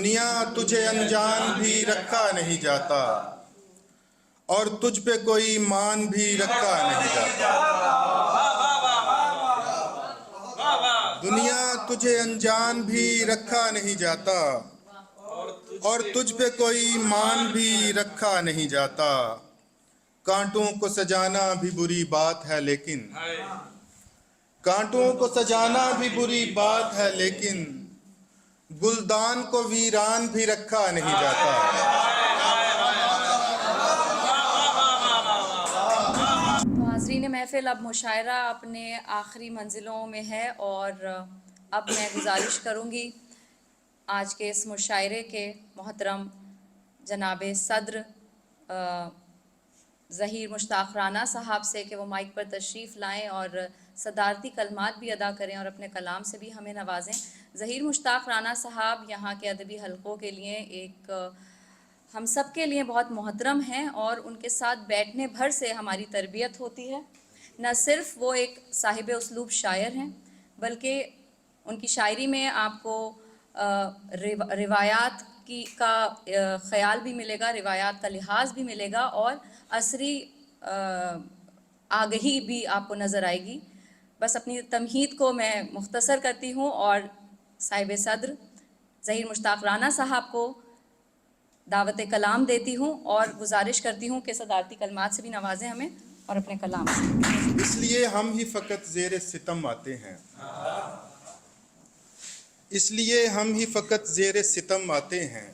दुनिया तुझे अनजान भी रखा नहीं जाता और तुझ पे कोई मान भी रखा नहीं जाता। दुनिया तुझे अनजान भी रखा नहीं जाता और तुझ पे कोई मान भी रखा नहीं जाता। कांटों को सजाना भी बुरी बात है लेकिन कांटों को सजाना भी बुरी बात है लेकिन गुलदान को वीरान भी रखा नहीं जाता। तो हाज़रीन महफ़िल, अब मुशायरा अपने आखिरी मंजिलों में है और अब मैं गुजारिश करूँगी आज के इस मुशायरे के मोहतरम जनाब सद्र ज़हीर मुश्ताक़ राना साहब से कि वो माइक पर तशरीफ़ लाएँ और सदारती कलमात भी अदा करें और अपने कलाम से भी हमें नवाजें। ज़हीर मुश्ताक़ राना साहब यहाँ के अदबी हलक़ों के लिए एक हम सब के लिए बहुत मोहतरम हैं और उनके साथ बैठने भर से हमारी तरबियत होती है। न सिर्फ़ वो एक साहिब उसलूब शायर हैं बल्कि उनकी शायरी में आपको रिवायात का ख़याल भी मिलेगा, रिवायात का लिहाज भी मिलेगा और असरी आगही भी आपको नज़र आएगी। बस अपनी तमहीद को मैं मुख्तसर करती हूँ और साहिब सद्र ज़हीर मुश्ताक़ राना साहब को दावत कलाम देती हूँ और गुजारिश करती हूँ कि सदारती कलमात से भी नवाजें हमें और अपने कलाम से। इसलिए हम ही फ़कत ज़ेर सितम आते हैं, इसलिए हम ही फ़कत ज़ेर सितम आते हैं,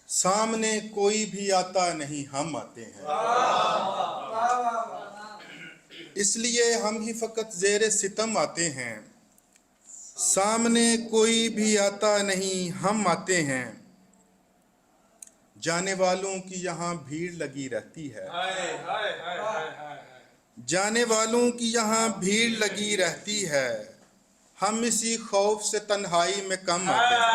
सामने कोई भी आता नहीं हम आते हैं। इसलिए हम ही फ़कत ज़ेर सितम आते हैं, सामने कोई भी आता नहीं हम आते हैं। जाने वालों की यहाँ भीड़ लगी रहती है, जाने वालों की यहाँ भीड़ लगी रहती है, हम इसी खौफ से तन्हाई में कम आते हैं।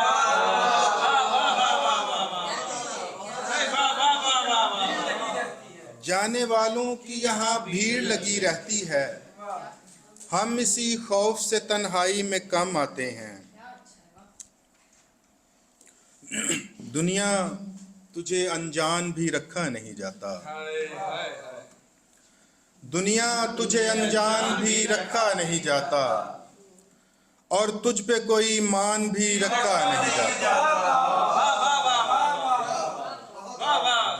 जाने वालों की यहाँ भीड़ लगी रहती है, हम इसी खौफ से तन्हाई में कम आते हैं। दुनिया तुझे अनजान भी रखा नहीं जाता, दुनिया तुझे अनजान भी रखा नहीं जाता और तुझ पे कोई मान भी रखा नहीं जाता।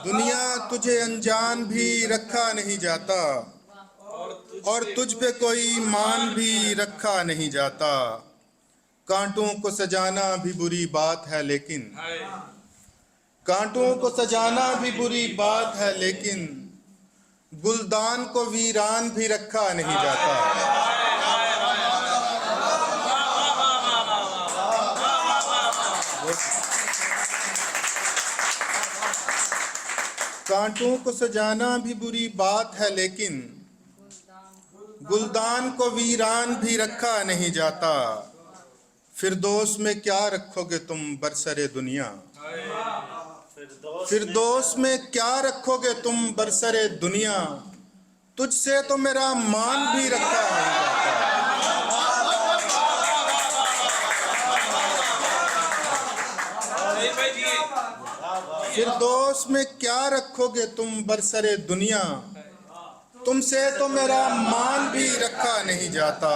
दुनिया तुझे अनजान भी रखा नहीं जाता और तुझ पे कोई मान भी रखा नहीं जाता। कांटों को सजाना भी बुरी बात है लेकिन कांटों को सजाना भी बुरी बात है लेकिन गुलदान को वीरान भी रखा नहीं जाता। कांटों को सजाना भी बुरी बात है लेकिन गुलदान को वीरान भी रखा नहीं जाता। फिरदौस में क्या रखोगे तुम बरसरे दुनिया, फिरदौस में क्या रखोगे तुम बरसरे दुनिया, तुझसे तो मेरा मान भी रखा नहीं जाता। फिरदौस में क्या रखोगे तुम बरसरे दुनिया, तुमसे तो मेरा मान भी रखा नहीं जाता।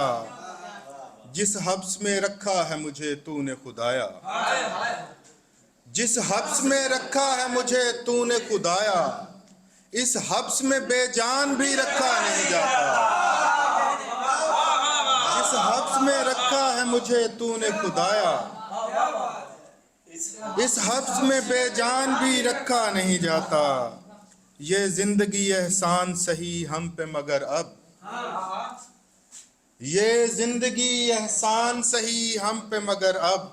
जिस हब्स में रखा है मुझे तूने खुदाया, जिस हब्स में रखा है मुझे तूने खुदाया, इस हब्स में बेजान भी रखा नहीं जाता। जिस हब्स में रखा है मुझे तूने खुदाया, इस हब्स में बेजान भी रखा नहीं जाता। ये जिंदगी एहसान सही हम पे मगर अब, ये जिंदगी एहसान सही हम पे मगर अब,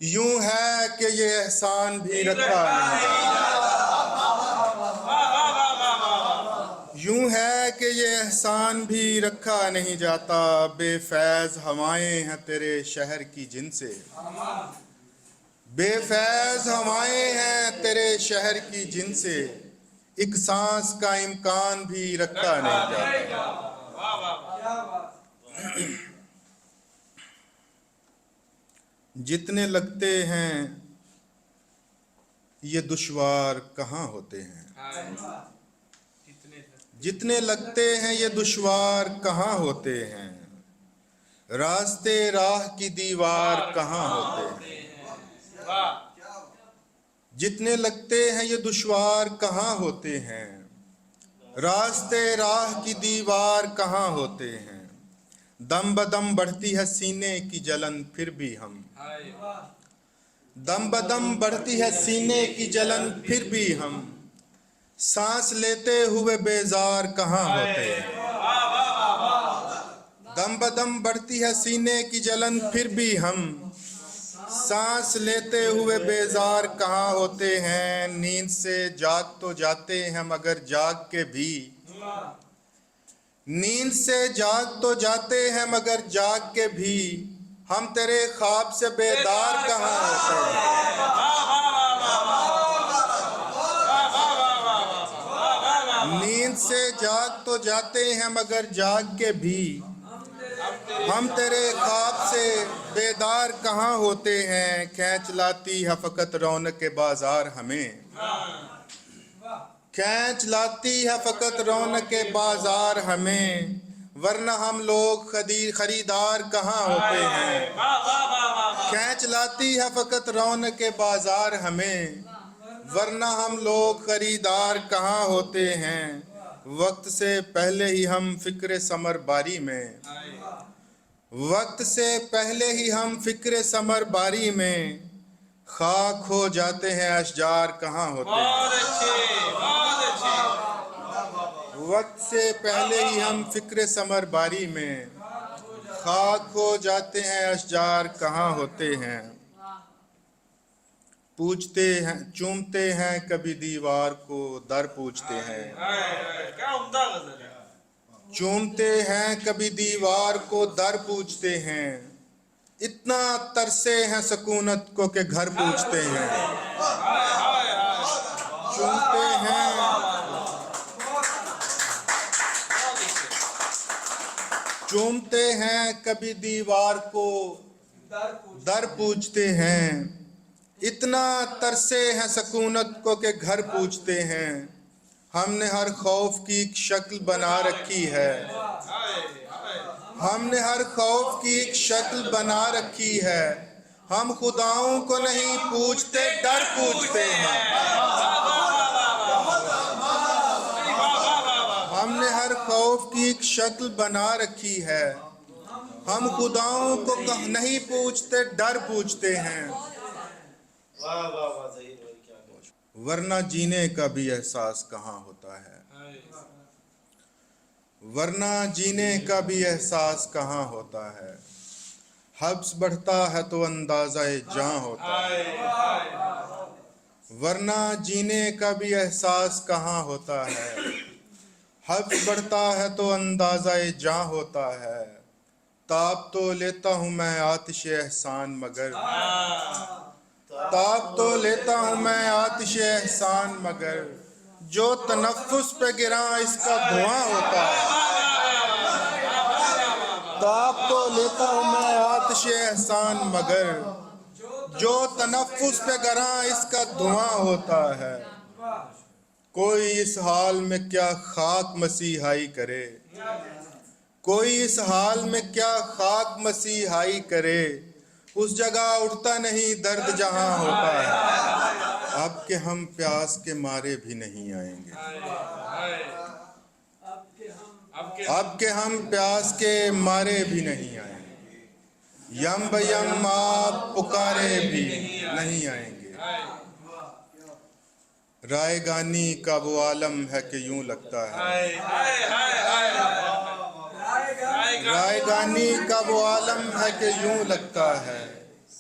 यूं है कि ये एहसान भी रखा नहीं जाता। यूं है कि ये एहसान भी रखा नहीं जाता। बेफैज हवाएं हैं तेरे शहर की जिनसे, बेफैज हवाएं हैं तेरे शहर की जिनसे, एक सांस का इम्कान भी रखा नहीं जाता। जितने लगते हैं ये दुश्वार कहाँ होते हैं। जितने लगते हैं ये दुश्वार कहाँ होते हैं। रास्ते राह की दीवार कहाँ होते हैं। जितने लगते हैं ये दुश्वार कहाँ होते हैं। रास्ते राह की दीवार कहाँ होते हैं। दम बदम बढ़ती है सीने की जलन फिर भी हम। दम बदम बढ़ती है सीने की जलन फिर भी हम। सांस लेते हुए बेजार कहाँ होते हैं। दम बदम बढ़ती है सीने की जलन फिर भी हम। सांस लेते हुए बेजार कहाँ होते हैं। नींद से जाग तो जाते हैं मगर जाग के भी। नींद से जाग तो जाते हैं मगर जाग के भी हम तेरे ख्वाब से बेदार कहाँ होते हैं। नींद से जाग तो जाते हैं मगर जाग के भी हम तेरे ख्वाब से बेदार कहाँ होते हैं। खींच लाती है फकत रौनक के बाजार हमें। खींच लाती है फकत रौनक के बाजार हमें। वरना हम लोग खरीदार कहाँ होते हैं। खींच लाती है फकत रौनक के बाजार हमें। वरना हम लोग खरीदार कहाँ होते हैं। वक्त से पहले ही हम फिक्र समर बारी में। वक्त से पहले ही हम फिक्र समर बारी में खाक हो जाते हैं। अशजार कहाँ होते हैं। वक्त से पहले ही हम फिक्र समर बारी में खाक हो जाते हैं। अशजार कहाँ होते हैं। पूछते हैं चूमते हैं कभी दीवार को दर पूछते हैं। क्या उम्दा गजल है। चूमते हैं कभी दीवार को दर पूछते हैं। इतना तरसे हैं सकूनत को के घर पूछते हैं। चूमते हैं चूमते हैं कभी दीवार को दर पूछते हैं। इतना तरसे हैं सकूनत को के घर पूछते हैं। हमने हर खौफ की एक शक्ल बना रखी है। हमने हर खौफ की एक शक्ल बना रखी है। हम खुदाओं को नहीं पूछते डर पूछते हैं। हमने हर खौफ की एक शक्ल बना रखी है। हम खुदाओं को नहीं पूछते डर पूछते हैं। वरना जीने का भी एहसास कहाँ होता है। वरना जीने का भी एहसास कहाँ होता है। हब्स बढ़ता है तो अंदाज़ा जान होता है। वरना जीने का भी एहसास कहाँ होता है। हब्स बढ़ता है तो अंदाज़ा जान होता है। ताप तो लेता हूँ मैं आतिश एहसान मगर। ताप तो लेता हूँ मैं आतिश एहसान मगर जो तनफ्फुस पे गिरा इसका धुआं होता है। ताप तो लेता हूँ मैं आतिश एहसान मगर जो तनफ्फुस पे गिरा इसका धुआं होता है। कोई इस हाल में क्या खाक मसीहाई करे। कोई इस हाल में क्या खाक मसीहाई करे। उस जगह उठता नहीं दर्द जहां होता है। अब के हम प्यास के मारे भी नहीं आएंगे। अब के हम प्यास के मारे भी नहीं आएंगे। यम बयम आप पुकारे भी नहीं आएंगे। रायगानी का वो आलम है कि यूं लगता है। रायगानी का वो आलम है कि यूं लगता है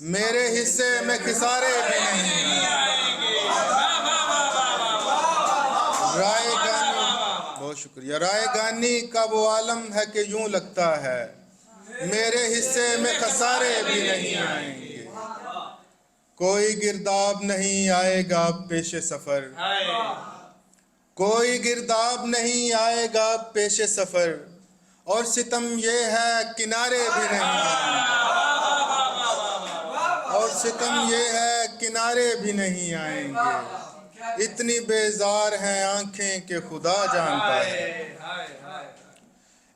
मेरे हिस्से में खिसारे भी नहीं। रायगानी बहुत शुक्रिया। रायगानी का वो आलम है कि यूं लगता है मेरे हिस्से में खसारे भी नहीं आएंगे। कोई गिरदाब नहीं आएगा पेशे सफर। कोई गिरदाब नहीं आएगा पेशे सफर और सितम ये है किनारे भी नहीं। और सितम ये है किनारे भी नहीं आएंगे। इतनी बेजार हैं आंखें कि खुदा जानता है।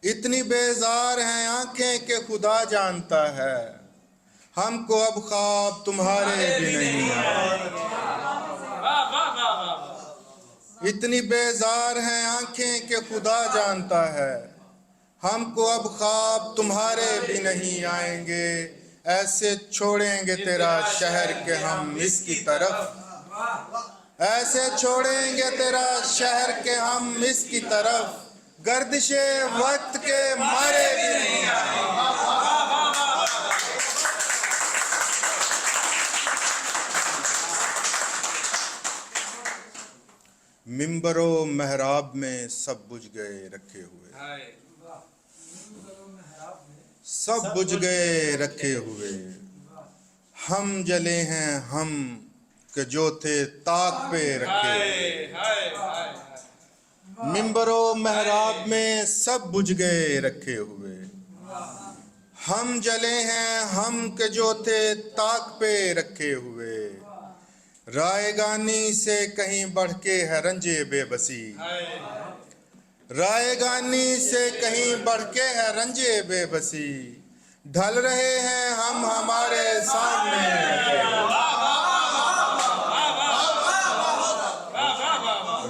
इतनी बेजार हैं आंखें कि खुदा जानता है। हमको अब ख्वाब तुम्हारे भी नहीं आए। इतनी बेजार हैं आंखें कि खुदा जानता है। हमको अब ख्वाब तुम्हारे भी नहीं आएंगे। ऐसे छोड़ेंगे तेरा शहर के हम इसकी तरफ। ऐसे छोड़ेंगे तेरा शहर के हम इसकी तरफ। गर्दिशे वक्त के मारे भी नहीं आएंगे। मिंबरो महराब में सब बुझ गए रखे हुए। सब बुझ गए रखे हुए। हम जले हैं हम के जो थे ताक पे रखे हुए। मिंबरो महराब में सब बुझ गए रखे हुए। हम जले हैं हम के जो थे ताक पे रखे हुए। रायगानी से कहीं बढ़ के है रंजे बेबसी। रायगानी से कहीं बढ़ के है रंजे बेबसी। ढल रहे हैं हम हमारे सामने।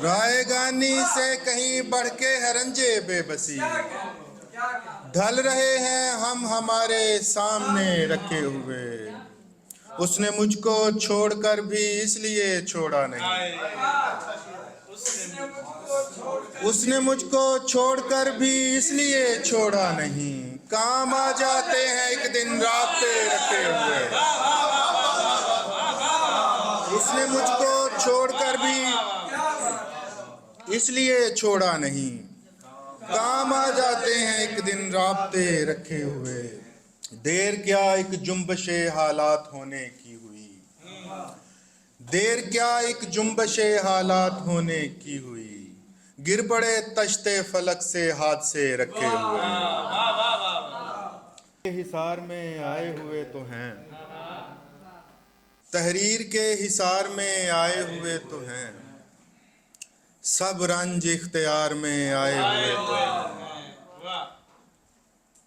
रायगानी से कहीं बढ़ के है रंजे बेबसी। ढल रहे हैं हम हमारे सामने रखे हुए। उसने मुझको छोड़कर भी इसलिए छोड़ा नहीं। उसने मुझको छोड़कर भी इसलिए छोड़ा नहीं। काम आ जाते हैं एक दिन रात पे रखे हुए। उसने मुझको छोड़कर भी इसलिए छोड़ा नहीं। काम आ जाते हैं एक दिन राब्ते रखे हुए। देर क्या एक जुम्बशे हालात होने की हुई। देर क्या एक जुम्बशे हालात होने की हुई। गिर पड़े तश्ते फलक से हाथ से रखे हुए। हिसार में आए हुए तो हैं। तहरीर के हिसार में आए हुए तो हैं। सब रंज इख्तियार में आए हुए तो हैं।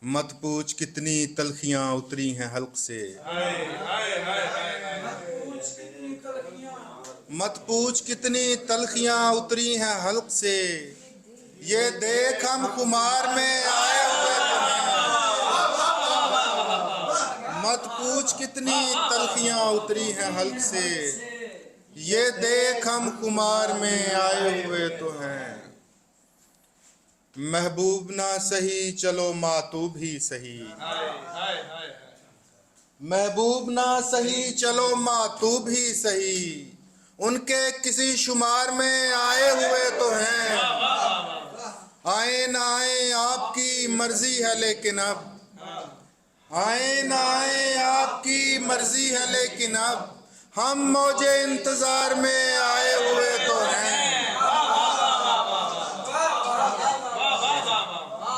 मत पूछ कितनी तलखियां उतरी हैं हल्क से। मत पूछ कितनी तलखियां उतरी हैं हल्क से। ये देख हम खुमार में आए हुए तो हैं। मत पूछ कितनी तलखियां उतरी हैं हल्क से। ये देख हम खुमार में आए हुए तो हैं। महबूब ना सही चलो मातूब ही सही। महबूब ना सही चलो मातूब ही सही। उनके किसी शुमार में आए हुए तो हैं। आए ना आए आपकी मर्जी है लेकिन अब। आए ना आए आपकी मर्जी है लेकिन अब। हम मौजे इंतजार में आए हुए तो हैं।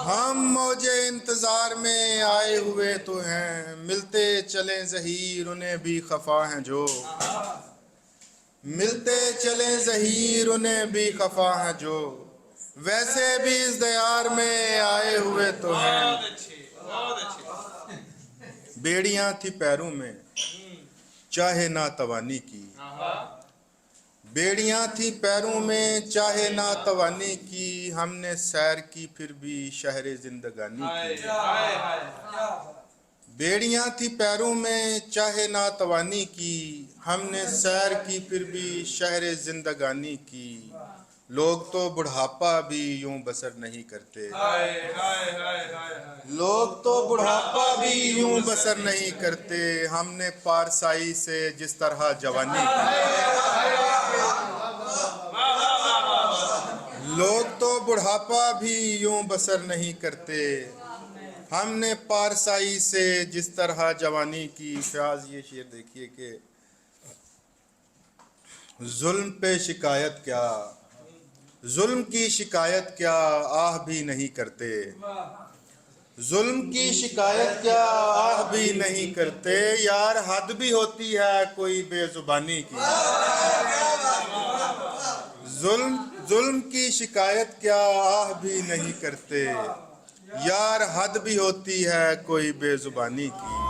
हम मौजे इंतजार में आए हुए तो हैं। मिलते चले ज़हीर उन्हें भी खफा हैं जो। मिलते चले ज़हीर उन्हें भी खफा हैं जो। वैसे भी इस दयार में आए हुए तो हैं। बेड़ियां थी पैरों में चाहे ना तवानी की। बेड़ियां थी पैरों में चाहे ना तवानी की। हमने सैर की फिर भी शहरे जिंदगानी की। बेड़ियां थी पैरों में चाहे ना तवानी की। हमने सैर की फिर भी शहरे जिंदगानी की। लोग तो बुढ़ापा भी यूं बसर नहीं करते। लोग तो बुढ़ापा भी यूं बसर नहीं करते। हमने पारसाई से जिस तरह जवानी की। लोग तो बुढ़ापा भी यूं बसर नहीं करते। हमने पारसाई से जिस तरह जवानी की। फ्याज ये शेर देखिए कि जुल्म पे शिकायत क्या। जुल्म की शिकायत क्या आह भी नहीं करते। जुल्म की शिकायत क्या आह भी नहीं करते, यार हद भी होती है कोई बेजुबानी की। जुल्म की शिकायत क्या आह भी नहीं करते, यार हद भी होती है कोई बेजुबानी की।